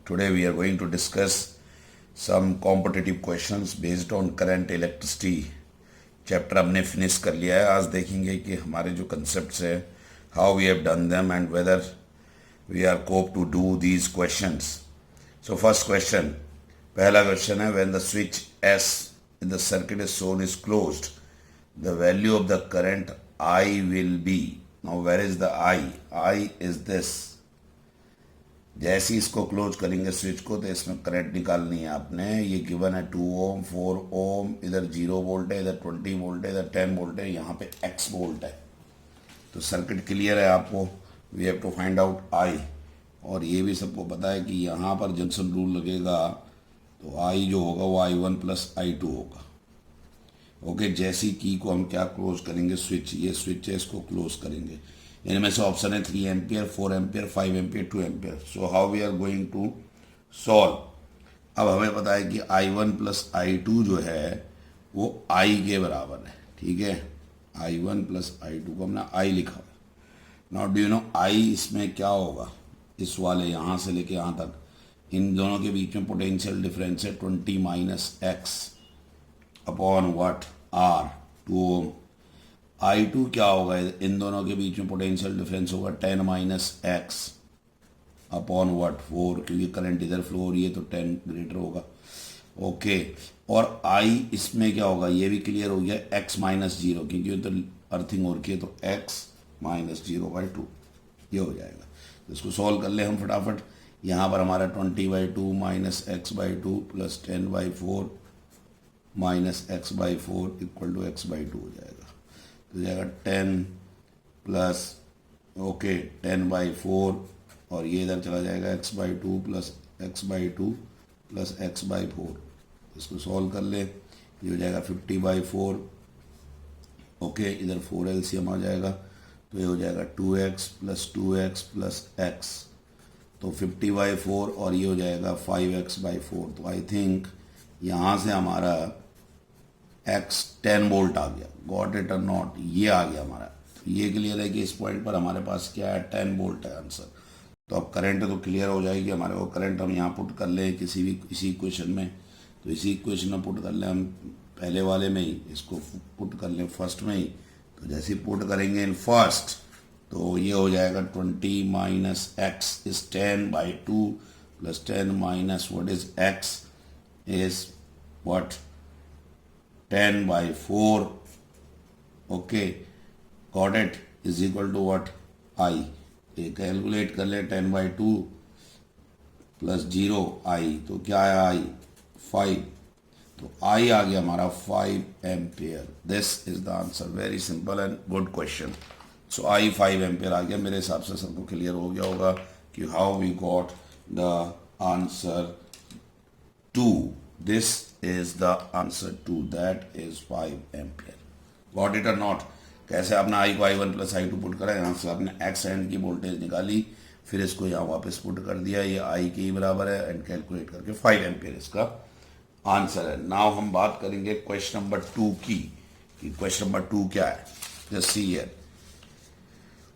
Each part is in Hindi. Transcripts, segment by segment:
Today we are going to discuss some competitive questions based on current electricity. Chapter हमने फिनिश कर लिया है. आज देखेंगे कि हमारे जो कंसेप्ट्स है, how we have done them and whether we are cope to do these questions. So first question, पहला क्वेश्चन है, when the switch S in the circuit is shown is closed, the value of the current I will be. Now where is the I? I is this. जैसे ही इसको क्लोज करेंगे स्विच को तो इसमें करंट निकालनी है आपने. ये गिवन है 2 ओम, 4 ओम, इधर 0 वोल्ट है, इधर 20 वोल्ट है, इधर 10 वोल्ट है, यहाँ पे x वोल्ट है. तो सर्किट क्लियर है आपको. We have to find out I. और ये भी सबको पता है कि यहाँ पर जंक्शन रूल लगेगा तो आई जो होगा वो I1 प्लस I2 होगा. ओके, जैसी की को हम क्या क्लोज करेंगे, स्विच. ये स्विच है, इसको क्लोज करेंगे. इनमें से ऑप्शन है 3 ampere, 4 ampere, 5 ampere, 2 ampere. So how we are going to solve. अब हमें पता है कि I1 प्लस I2 जो है वो I के बराबर है. ठीक है, I1 प्लस I2 को हमने I लिखा है. Now do you no I इसमें क्या होगा, इस वाले यहाँ से लेके यहाँ तक, इन दोनों के बीच में पोटेंशियल डिफरेंस है 20 minus x upon what R 2 ohm. I2 क्या होगा, इन दोनों के बीच में पोटेंशियल डिफरेंस होगा 10 माइनस एक्स अपॉन व्हाट 4, क्योंकि करंट इधर फ्लो हो रही है तो 10 ग्रेटर होगा. ओके, और I इसमें क्या होगा, ये भी क्लियर हो गया, x माइनस 0, क्योंकि तो अर्थिंग हो रही है तो x माइनस 0/2 ये हो जाएगा. तो इसको सॉल्व कर ले हम फटाफट. यहाँ पर हमारा 20/2 minus x/2 plus 10/4 minus x/4 equal to x/2 हो जाएगा. तो जाएगा 10 प्लस 10/4 और ये इधर चला जाएगा x/2 plus x/2 plus x/4. इसको सॉल्व कर ले, ये हो जाएगा 50/4. ओके, इधर 4 LCM आ जाएगा तो ये हो जाएगा 2x plus 2x plus x. तो 50/4 और ये हो जाएगा 5x/4. तो आई थिंक यहाँ से हमारा x 10 वोल्ट आ गया. गॉट इट और नॉट, ये आ गया हमारा. तो ये क्लियर है कि इस पॉइंट पर हमारे पास क्या है, 10 वोल्ट है आंसर. तो अब करंट तो क्लियर हो जाएगी हमारे को. करंट हम यहाँ पुट कर ले किसी भी इसी इक्वेशन में, तो इसी इक्वेशन में पुट कर ले हम, पहले वाले में ही इसको पुट कर लें फर्स्ट में ही. तो जैसे ही पुट करेंगे इन फर्स्ट तो ये हो जाएगा 20 minus x is 10/2 plus 10 minus what is x is what 10/4. Okay, got it, is equal to what I. ये कैलकुलेट कर ले, 10/2 प्लस 0 आई, तो क्या आया आई 5. तो आई आ गया हमारा 5 ampere. This is the answer. Very simple and good question. So I 5 ampere आ गया. मेरे हिसाब से सबको क्लियर हो गया होगा कि how we got the answer 2. This is the answer to that is 5 ampere. Got it or not? कैसे आपने I को I1 प्लस I2 पुट करा, यहाँ से आपने x एंड की वोल्टेज निकाली, फिर इसको यहाँ वापस पुट कर दिया, ये I के ही बराबर है, एंड कैलकुलेट करके 5 एम्पियर इसका आंसर है. नाउ हम बात करेंगे क्वेश्चन नंबर 2 की, कि क्वेश्चन नंबर 2 क्या है. Just see here.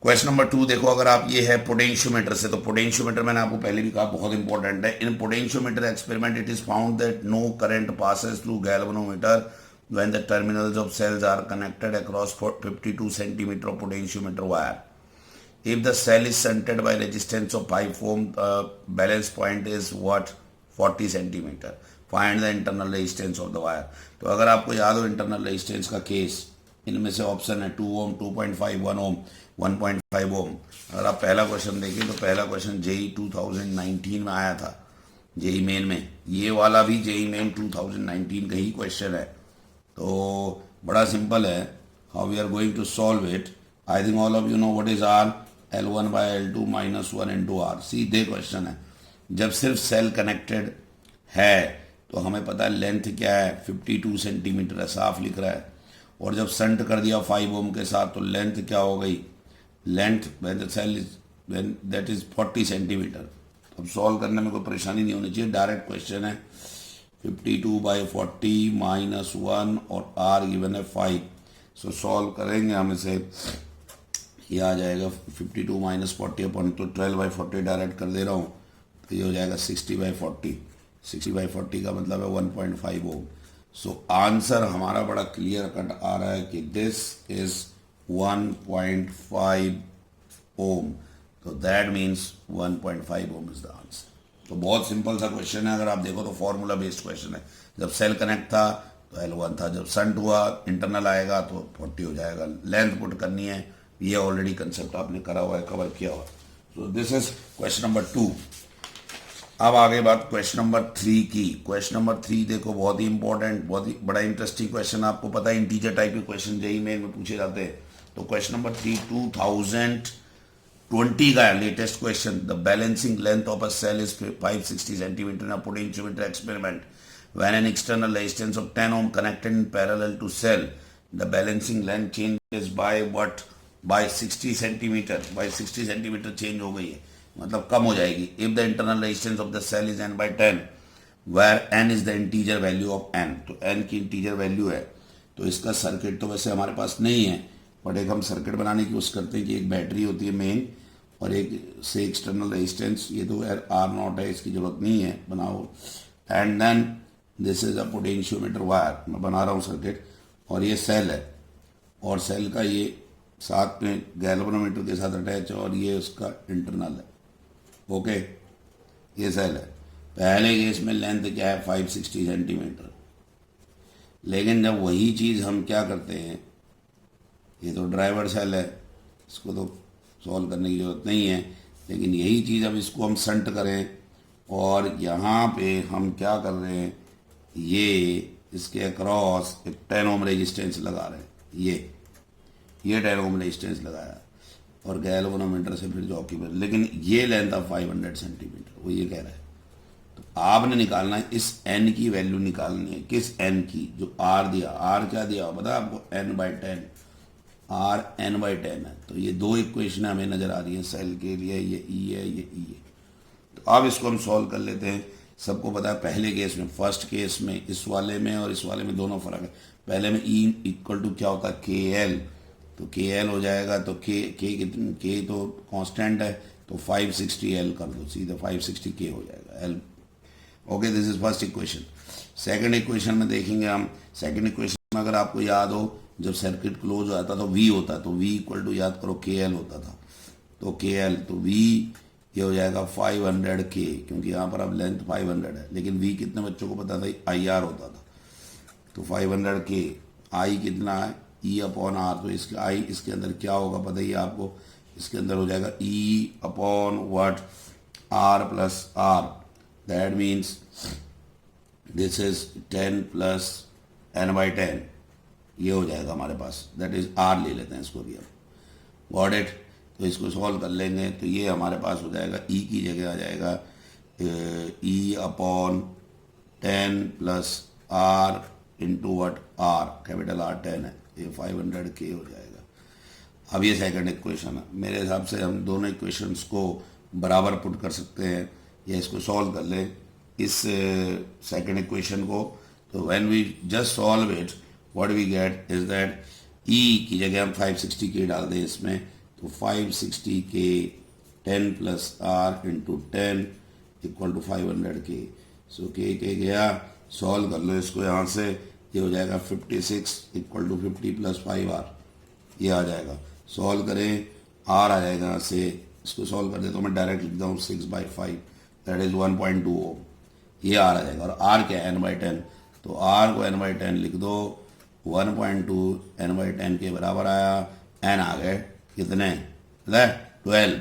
Question number 2 देखो, अगर आप ये है पोटेंशियोमीटर से, तो पोटेंशियोमीटर मैंने आपको पहले भी कहा बहुत इंपॉर्टेंट है. In potentiometer experiment it is found that no current passes through galvanometer when the terminals of cells are connected across 52 centimetre of potentiometer wire. If the cell is shunted by resistance of 5 ohm, balance point is what 40 centimetre. Find the internal resistance of the wire. तो अगर आपको याद हो इंटरनल रेजिस्टेंस का केस, इनमें से ऑप्शन है 2 ओम, 2.5, 1 ओम, 1.5 ओम. अगर आप पहला क्वेश्चन देखें तो पहला क्वेश्चन जेई 2019 में आया था, जेई मेन में. ये वाला भी जेई मेन 2019 का ही क्वेश्चन है. तो बड़ा सिंपल है. How we are going to solve it. I think all of you know what is R. L1/L2 minus 1 into R. सीधे क्वेश्चन है. जब सिर्फ सेल कनेक्टेड है तो हमें पता है लेंथ क्या है, 52 सेंटीमीटर है, साफ लिख रहा है. और जब संट कर दिया 5 ओम के साथ तो लेंथ क्या हो गई, length when the cell is when that is 40 centimetre. अब सॉल्व करने में कोई परेशानी नहीं होनी चाहिए, डायरेक्ट क्वेश्चन है. 52/40 माइनस 1 और आर गिवन है 5. सो सॉल्व करेंगे हम इसे, ये आ जाएगा 52 माइनस 40 अपन, तो 12/40 डायरेक्ट कर दे रहा हूँ. तो ये हो जाएगा 60/40। 60/40 का मतलब है 1.5 ओम। सो आंसर हमारा बड़ा क्लियर कट आ रहा है कि दिस इज 1.5 ओम। तो that means 1.5 ohm is the answer. तो बहुत सिंपल सा क्वेश्चन है, अगर आप देखो तो फॉर्मूला बेस्ड क्वेश्चन है। जब सेल कनेक्ट था तो L1 था, जब संट हुआ इंटरनल आएगा तो 40 हो जाएगा। लेंथ पुट करनी है, ये ऑलरेडी कंसेप्ट आपने करा हुआ है, कवर किया हुआ है। सो दिस इज क्वेश्चन नंबर 2। अब आगे बात क्वेश्चन नंबर 3 की। क्वेश्चन नंबर 3 देखो, बहुत ही इंपॉर्टेंट, बहुत ही बड़ा इंटरेस्टिंग क्वेश्चन। आपको पता है इंटीजर टाइप के क्वेश्चन जेईई मेन में पूछे जाते हैं। तो क्वेश्चन नंबर 3 2020 का latest question. The balancing length of a cell is 560 centimetre in a potentiometer experiment when an external resistance of 10 ohm connected in parallel to cell, the balancing length changes by what? By 60 centimeter। by 60 centimeter change हो गई है, मतलब कम हो जाएगी। if the internal resistance of the cell is n/10 where n is the integer value of n, तो n की integer value है। तो इसका सर्किट तो वैसे हमारे पास नहीं है, बट एक हम सर्किट बनाने की कोशिश करते हैं कि एक बैटरी होती है मेन और एक से एक्सटर्नल रेजिस्टेंस। ये तो R0 है, इसकी जरूरत नहीं है, बनाओ। And then this is a potentiometer wire, मैं बना रहा हूँ सर्किट, और ये सेल है, और सेल का ये साथ में गैल्वेनोमीटर के साथ अटैच है, और ये उसका इंटरनल है। ओके, ये सेल है। पहले केस में लेंथ क्या है? 560 सेंटीमीटर। लेकिन जब वही चीज़ हम क्या करते हैं, ये तो ड्राइवर सेल है, इसको तो सॉल्व करने की ज़रूरत नहीं है, लेकिन यही चीज़ अब इसको हम संट करें, और यहाँ पे हम क्या कर रहे हैं, ये इसके अक्रॉस एक 10 ओम रेजिस्टेंस लगा रहे हैं। ये 10 ओम रेजिस्टेंस लगाया, और गैल्वेनोमीटर से फिर जॉकी पर, लेकिन ये लेंथ ऑफ 500 सेंटीमीटर, वो ये कह रहा है। तो आपने निकालना है, इस n की वैल्यू निकालनी है। किस n की? जो r दिया, r क्या दिया पता आपको? n/10। r n/10 है। तो ये दो इक्वेशन हमें नजर आ रही है सेल के लिए, ये E है, ये E है। तो अब इसको हम सॉल्व कर लेते हैं। सबको पता है पहले केस में, फर्स्ट केस में, इस वाले में और इस वाले में दोनों फर्क है। पहले में E इक्वल टू क्या होता है? KL। तो KL हो जाएगा, तो K तो कांस्टेंट है, तो 560L कर दो, सीधे 560K हो जाएगा L। Okay, this is first equation. Second equation में देखेंगे हम। सेकंड इक्वेशन में अगर आपको याद हो, जब सर्किट क्लोज हो जाता तो V होता, तो V इक्वल टू याद करो KL होता था। तो KL, तो V ये हो जाएगा 500K, क्योंकि यहाँ पर अब लेंथ 500 है, लेकिन V कितने बच्चों को पता था? IR होता था। तो 500K, I कितना है? E/R। तो इसके I इसके अंदर क्या होगा पता ही है आपको? इसके अंदर हो जाएगा E/what? R plus R। That means this is 10 plus n/10, ये हो जाएगा हमारे पास। दैट इज R ले लेते हैं इसको भी अब। Got it? तो इसको सॉल्व कर लेंगे, तो ये हमारे पास हो जाएगा E की जगह आ जाएगा E/10 plus R into what? R, capital R 10 है, ये 500K हो जाएगा। अब ये सेकंड इक्वेशन है। मेरे हिसाब से हम दोनों इक्वेशंस को बराबर पुट कर सकते हैं, या इसको सॉल्व कर लें, इस सेकंड इक्वेशन को। तो when we just solve it, what we get is that E की जगह हम 560K डाल दें इसमें, तो 560K 10 plus R into 10 equal to 500K। So K गया, सॉल्व कर लो इसको यहाँ से, ये हो जाएगा 56 इक्वल टू 50 प्लस 5R, ये आ जाएगा। सॉल्व करें, R आ जाएगा यहाँ से, इसको सॉल्व कर दे तो मैं डायरेक्ट लिख दूँ 6/5, दैट इज 1.2 ओम, ये R आ जाएगा। और R क्या है? n/10। तो R को n/10 लिख दो, 1.2 n/10 के बराबर आया, n आ गए कितने? 12।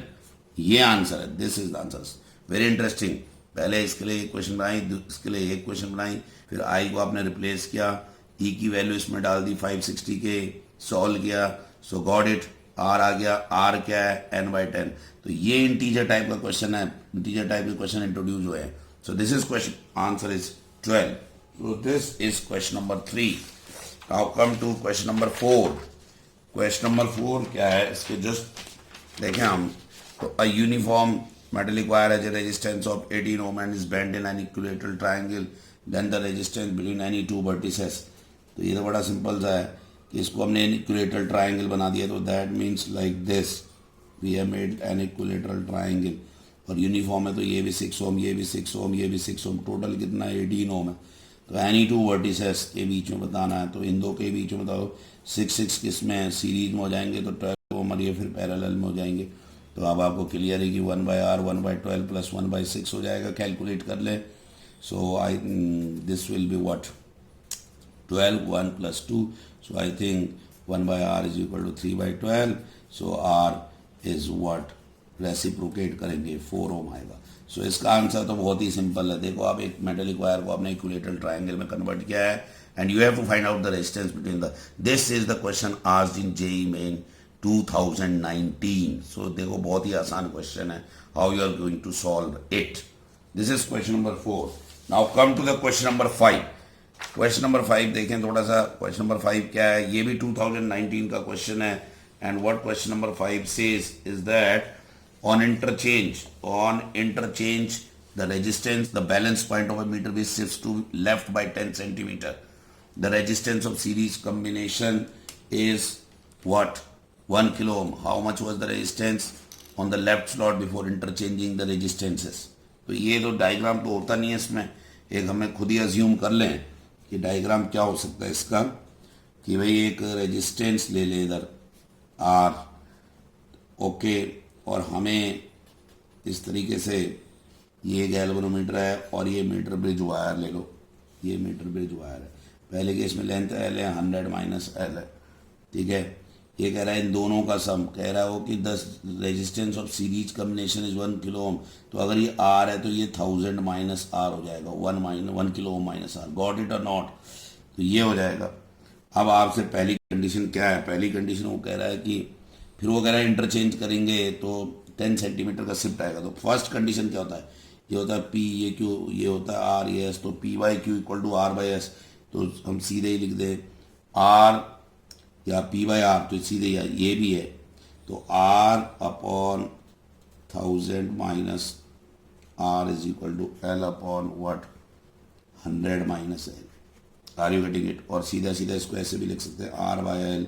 ये आंसर है, this is the answer. Very interesting. पहले इसके लिए एक क्वेश्चन बनाई, इसके लिए एक क्वेश्चन बनाई, फिर आई को आपने रिप्लेस किया, ई की वैल्यू इसमें डाल दी 560K, सॉल्व किया, सो गॉट इट। आर आ गया, आर क्या है? n/10। तो ये इंटीजर टाइप का क्वेश्चन है, इंटीजर टाइप के क्वेश्चन इंट्रोड्यूस हुए हैं। So this is question, answer is 12। So this is question number 3। Now come to question number 4। Question number 4 क्या है, इसके जस्ट देखें हम। तो a uniform metallic wire has a resistance of 18 ohm and is bent in an equilateral triangle, then the resistance between any two vertices। तो ये तो बड़ा सिंपल सा है कि इसको हमने इक्विलेटरल ट्राइंगल बना दिया, तो that means like this, we have made an equilateral triangle. और यूनिफॉर्म है तो ये भी 6 ओम, ये भी 6 ओम, ये भी 6 ओम, टोटल कितना है 18 ओम है। तो एनी टू वर्टिसेस के बीच में बताना है, तो इन दो के बीच में बताओ 6 किस में सीरीज में हो जाएंगे तो 12 ओम, और ये फिर पैरेलल में हो जाएंगे। तो अब आपको क्लियर है कि 1/r 1/12 प्लस 1/6 हो जाएगा, कैलकुलेट कर ले। So I this will be what 12 1 plus 2, so I think 1/r is equal to 3/12, so r is what reciprocate करेंगे 4 ओम आएगा। सो इसका आंसर तो बहुत ही सिंपल है। देखो आप एक मेटलिक वायर को आपने इक्विलेटरल ट्रायंगल में कन्वर्ट किया है and you have to find out the resistance between the, this is the question asked in JEE Main 2019। So देखो बहुत ही आसान क्वेश्चन है, how you are going to solve it. This is question number 4। Now come to the question number 5। Question number 5 देखें थोड़ा सा। क्वेश्चन नंबर 5 क्या है, ये भी 2019 का क्वेश्चन है। And what question number 5 says is that on interchange the resistance, the balance point of a meter base shifts to left by 10 centimeter. The resistance of series combination is what 1 kilo ohm. How much was the resistance on the left slot before interchanging the resistances? तो ये तो डायग्राम तो होता नहीं है इसमें, एक हमें खुद ही अज्यूम कर लें कि डायग्राम क्या हो सकता है इसका, कि भाई एक रेजिस्टेंस ले ले इधर R, ओके, और हमें इस तरीके से ये गैल्वेनोमीटर है और ये मीटर ब्रिज वायर ले लो, ये मीटर ब्रिज वायर है। पहले केस में लेंथ एल है, 100 माइनस एल है, ठीक है। ये कह रहा है इन दोनों का सम, कह रहा हो कि 10 resistance of series combination is 1 kilo ओम। तो अगर ये आर है तो ये 1000 माइनस आर हो जाएगा, 1 kilo ohm minus R. Got it और नॉट? तो ये हो जाएगा। अब आपसे पहली कंडीशन क्या है, पहली कंडीशन वो कह रहा है कि फिर वो कह रहा है इंटरचेंज करेंगे तो 10 सेंटीमीटर का शिफ्ट आएगा। तो फर्स्ट कंडीशन क्या होता है, ये होता है पी, ये क्यू, ये होता है आर, ये एस। तो P by Q equal to R by S. तो हम सीधे ही लिख दें आर या पी बाई आर, तो सीधे ये भी है। तो R upon 1000 minus R is equal to L upon what 100 minus L. Are you getting it? और सीधा सीधा इसको ऐसे भी लिख सकते हैं R by L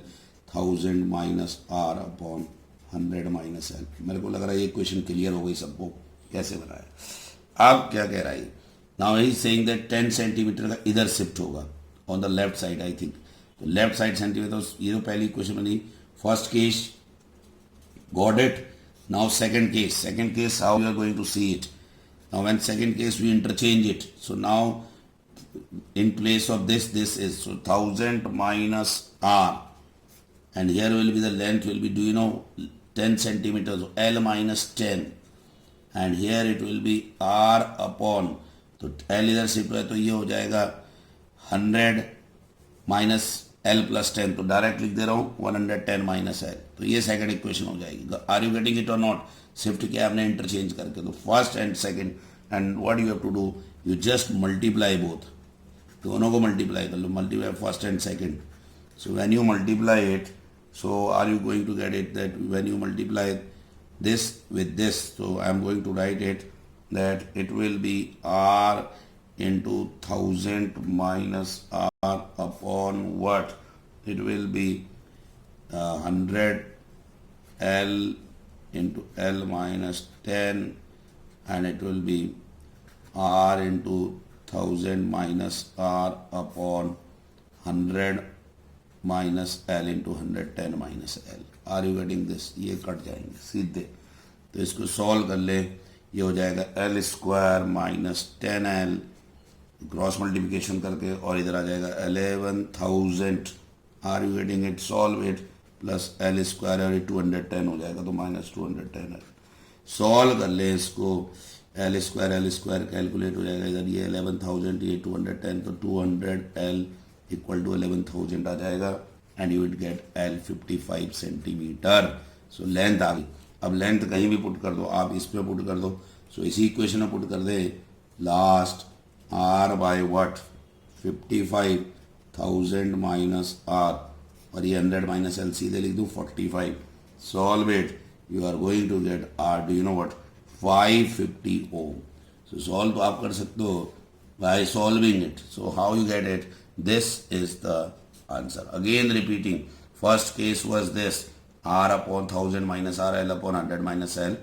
1000 minus R upon 100 minus L. मेरे को लग रहा है ये क्वेश्चन क्लियर हो गई सबको कैसे बनाया। अब क्या कह रहा है, now he saying that 10 centimetre का इधर शिफ्ट होगा on the left side, I think. तो लेफ्ट साइड सेंटीमीटर, ये तो पहली क्वेश्चन बनी। First case got it. Now second case how you are going to see it. Now when second case we interchange it, so now in place of this is, so 1000 minus r, and here will be the length will be, do you know, 10 centimeters, so L minus 10, and here it will be R upon, तो L इधर शिफ्ट है तो ये हो जाएगा 100 माइनस L प्लस 10, तो डायरेक्ट लिख दे रहा हूँ 110 माइनस L। तो ये सेकंड इक्वेशन हो जाएगी। आर यू गेटिंग इट और नॉट? शिफ्ट किया आपने इंटरचेंज करके, तो first and second, and what you have to do, you just multiply both, दोनों को मल्टीप्लाई कर लो, multiply first and second. So when you multiply it, so are you going to get it that when you multiply this with this, so I am going to write it that it will be R into 1000 minus r upon what, it will be 100 L into L minus 10, and it will be r into 1000 minus r upon 100 minus L into 110 minus L। Are you getting this? ये कट जाएंगे सीधे, तो इसको सॉल्व कर ले। ये हो जाएगा L square minus 10L, cross multiplication करके, और इधर आ जाएगा 11000, are you getting it? Solve it, plus L square और ये 210 हो जाएगा, तो माइनस 210 है। सॉल्व कर ले इसको, L स्क्वायर कैलकुलेट हो जाएगा, इधर ये 11000, ये 210, तो 200L इक्वल टू 11000 आ जाएगा, and you will get L 55 centimetre. So length आ गई। अब लेंथ कहीं भी पुट कर दो, आप इस पे पुट कर दो, सो इसी इक्वेशन में पुट कर दे, last R by what 55,000 minus R, और ये 100 माइनस L सीधे लिख दूँ 45। Solve it, you are going to get R, do you know what 550 ohm. So solve तो आप कर सकते हो by solving it. So how you get it? This is the answer. Again repeating, first case was this R upon 1000 minus R, L upon 100 minus L,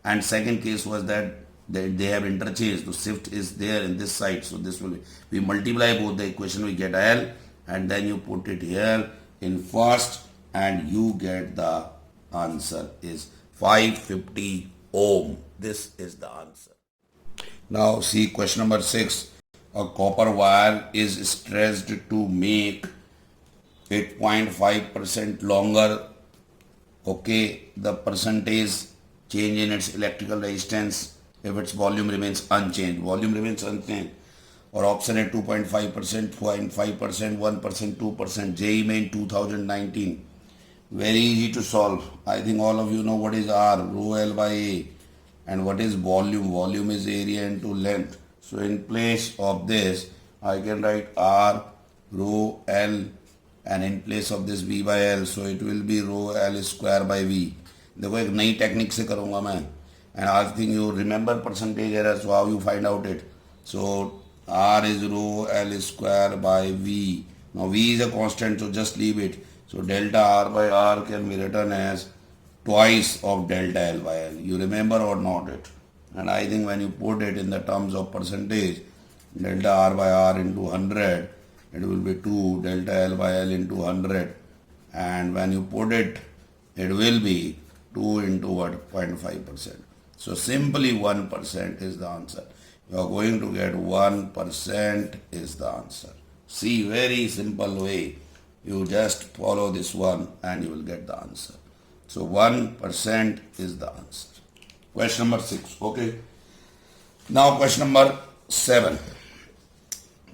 and second case was that they have interchanged. So shift is there in this side, so this will be, we multiply both the equation, we get L, and then you put it here in first and you get the answer is 550 ohm. This is the answer. Now see question number 6. A copper wire is stretched to make it 0.5% longer. Okay, the percentage change in its electrical resistance if its volume remains unchanged. Volume remains unchanged. Or option A 2.5%, 0.5%, 1%, 2%. JEE Main 2019. Very easy to solve. I think all of you know what is R, rho L by A. And what is volume? Volume is area into length. So in place of this, I can write R, rho L, and in place of this V by L. So it will be rho L square by V. देखो एक नई टेक्निक से करूँगा मैं. And I think you remember percentage error, so how you find out it. So R is rho L square by V. Now V is a constant, so just leave it. So delta R by R can be written as twice of delta L by L. You remember or not it? And I think when you put it in the terms of percentage, delta R by R into 100, it will be 2 delta L by L into 100. And when you put it, it will be 2 into what? 0.5%. So simply 1% is the answer. You are going to get 1% is the answer. See, very simple way. You just follow this one and you will get the answer. So 1% is the answer. Question number 6. Okay. Now question number 7.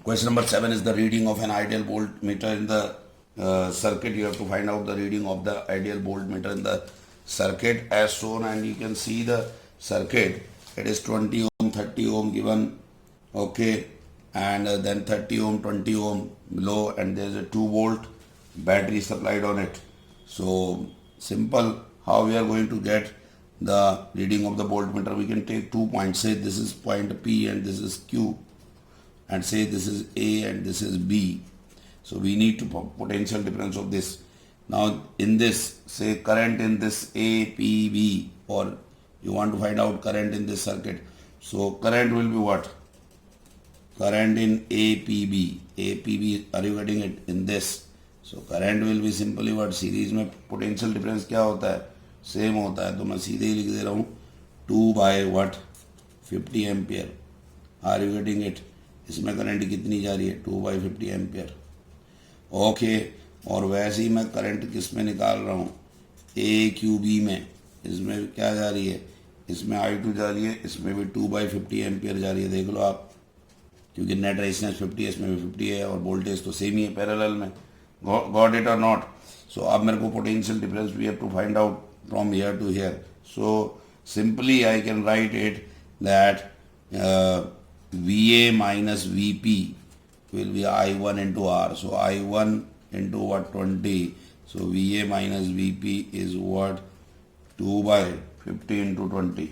Question number 7 is the reading of an ideal voltmeter in the circuit. You have to find out the reading of the ideal voltmeter in the circuit as shown, and you can see the circuit. It is 20 ohm, 30 ohm given. Okay. And then 30 ohm, 20 ohm below, and there is a 2 volt battery supplied on it. So simple, how we are going to get the reading of the voltmeter. We can take 2 points, say this is point P and this is Q, and say this is A and this is B. So we need to potential difference of this. Now in this, say current in this A, P, B, or you want to find out current in this circuit. So current will be what? Current in APB. APB, are you getting it in this? So current will be simply what? Series में potential difference क्या होता है? Same होता है. तो मैं सीधे ही लिख दे रहा हूँ 2 by what? 50 ampere. Are you getting it? इसमें करंट कितनी जा रही है? 2 by 50 एम्पियर. ओके. और वैसे ही मैं करंट किस में निकाल रहा हूँ? ए क्यू बी में. इसमें क्या जा रही है? इसमें I2 जा रही है, इसमें भी 2 by 50 एम्पियर जा रही है. देख लो आप, क्योंकि नेट रेजिस्टेंस 50 है, इसमें भी 50 है और वोल्टेज तो सेम ही है पैरेलल में. गॉट इट और नॉट? सो अब मेरे को potential difference we have to find out from here to here. So simply I can write it that VA minus VP will be I1 into R. So I1 into what? 20. So VA minus VP is what? 2 by 50 into 20.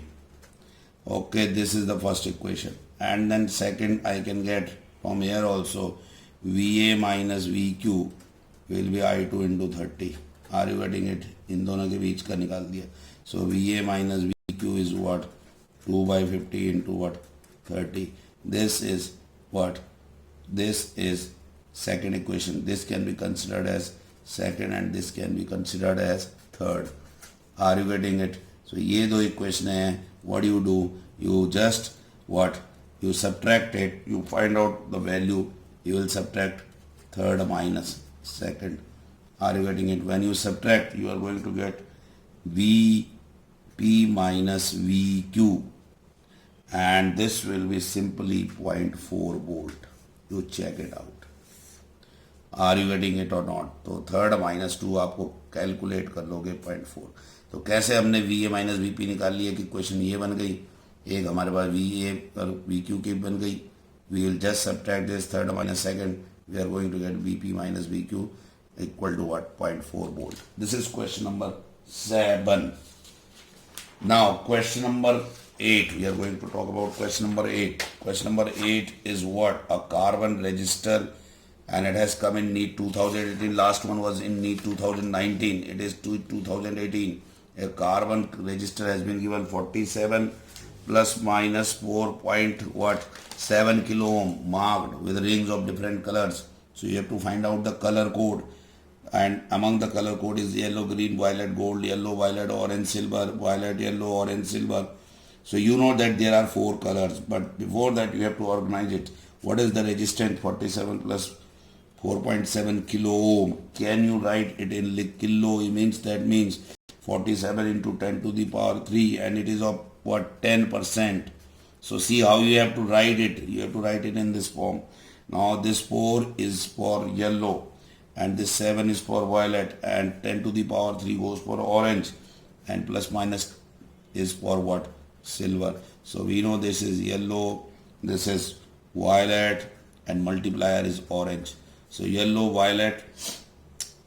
Okay, this is the first equation. And then second I can get from here also VA minus VQ will be I2 into 30. Are you getting it? इन दोनों के बीच का निकाल दिया. So VA minus VQ is what? 2 by 50 into what? 30. This is what? This is second equation. This can be considered as second and this can be considered as third. Are you getting it? So ये दो equation है. What do? You just what? You subtract it. You find out the value. You will subtract third minus second. Are you getting it? When you subtract, you are going to get VP minus VQ. And this will be simply 0.4 volt. You check it out. Are you getting it or not? तो थर्ड माइनस 2 आपको कैलकुलेट कर लोगे 0.4. तो कैसे हमने VA माइनस VP निकाल लिया कि क्वेश्चन ये बन गई. एक हमारे पास VA और VQ की बन गई. We will just subtract this third minus second. We are going to get VP minus VQ equal to what? 0.4 volt. This is question number 7. Now question number 8. We are going to talk about question number 8. Question number 8 is what? A carbon register, and it has come in NEET 2018. Last one was in NEET 2019. It is 2018. a carbon resistor has been given 47 plus minus 4.7 kilo ohm marked with rings of different colors. So you have to find out the color code, and among the color code is yellow, green, violet, gold, yellow, violet, orange, silver, violet, yellow, orange, silver. So you know that there are 4 colors, but before that you have to organize it. What is the resistance? 47 plus 4.7 kilo ohm. Can you write it in kilo? It means that means 47 into 10 to the power 3, and it is of what, 10%. So see how you have to write it. You have to write it in this form. Now this 4 is for yellow, and this 7 is for violet, and 10 to the power 3 goes for orange, and plus minus is for what? Silver. So we know this is yellow, this is violet, and multiplier is orange. So yellow, violet,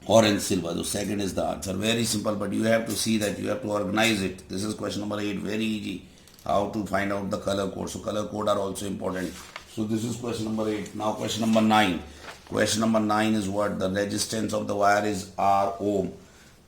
orange, silver. The second is the answer. Very simple, but you have to see that you have to organize it. This is question number 8. Very easy. How to find out the color code. So color code are also important. So this is question number 8. Now question number 9. Question number 9 is what? The resistance of the wire is R ohm.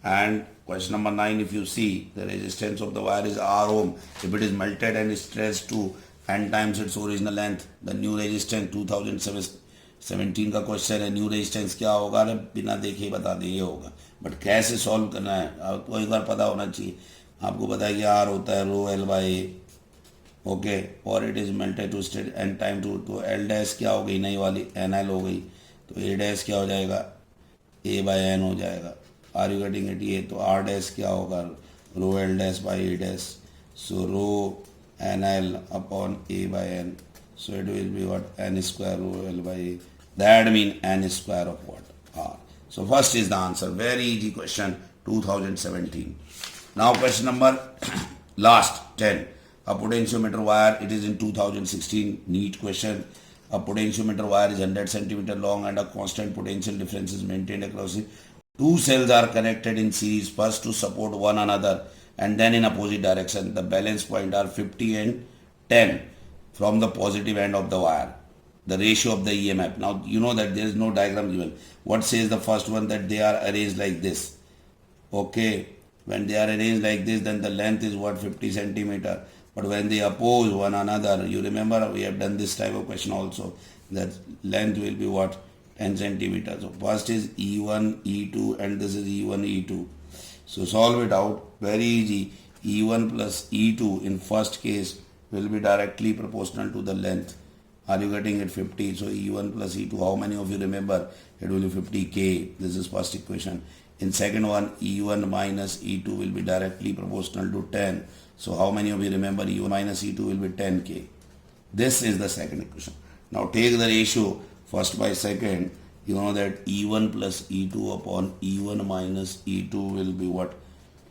And question number 9, if you see, the resistance of the wire is R ohm. If it is melted and stretched to n times its original length, the new resistance 2017 का क्वेश्चन है. न्यू रेजिस्टेंस क्या होगा? अरे बिना देखे ही बता दे, ये होगा. बट कैसे सॉल्व करना है आपको एक बार पता होना चाहिए. आपको पता है कि आर होता है rho L by A, okay, और it is melted to state n time to. तो एल डैश क्या हो गई? नई वाली एन एल हो गई. तो ए डैश क्या हो जाएगा? ए बाई एन हो जाएगा. Are you getting it? ये तो आर डैश क्या होगा? Rho L dash by A dash. So rho n L upon A by n. So it will be what? N square rho L by A. That means N square of what? R. So first is the answer. Very easy question, 2017. Now question number last 10. A potentiometer wire. It is in 2016. Neat question. A potentiometer wire is 100 centimeter long and a constant potential difference is maintained across it. Two cells are connected in series, first to support one another and then in opposite direction. The balance point are 50 and 10. From the positive end of the wire, the ratio of the EMF. Now you know that there is no diagram given. What says the first one? That they are arranged like this. Okay, when they are arranged like this, then the length is what? 50 centimeter. But when they oppose one another, you remember we have done this type of question also, that length will be what? 10 centimeters. So first is E1, E2, and this is E1, E2. So solve it out. Very easy. E1 plus E2 in first case will be directly proportional to the length. Are you getting it? 50. So E1 plus E2, how many of you remember? It will be 50K. This is first equation. In second one, E1 minus E2 will be directly proportional to 10. So how many of you remember? E1 minus E2 will be 10K. This is the second equation. Now take the ratio first by second. You know that E1 plus E2 upon E1 minus E2 will be what?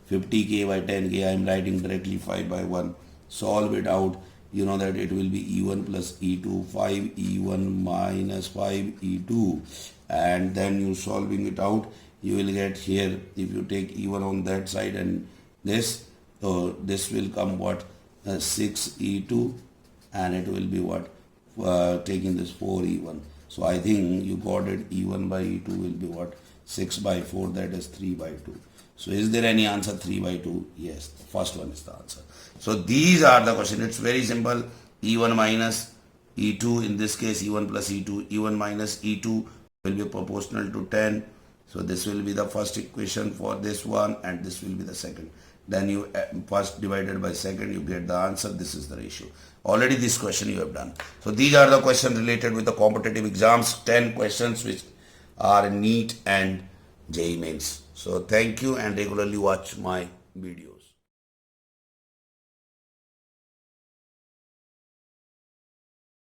50K by 10K. I am writing directly 5 by 1. Solve it out. You know that it will be E1 plus E2, 5 E1 minus 5 E2, and then you solving it out, you will get here, if you take E1 on that side and this, so this will come what? 6 E2, and it will be what? Taking this 4 E1. So I think you got it. E1 by E2 will be what? 6 by 4, that is 3 by 2. So is there any answer? 3 by 2? Yes, the first one is the answer. So these are the question. It's very simple. E1 minus E2, in this case E1 plus E2. E1 minus E2 will be proportional to 10. So this will be the first equation for this one, and this will be the second. Then you first divided by second, you get the answer. This is the ratio. Already this question you have done. So these are the questions related with the competitive exams. 10 questions which are NEET and JEE Mains. So thank you, and regularly watch my videos.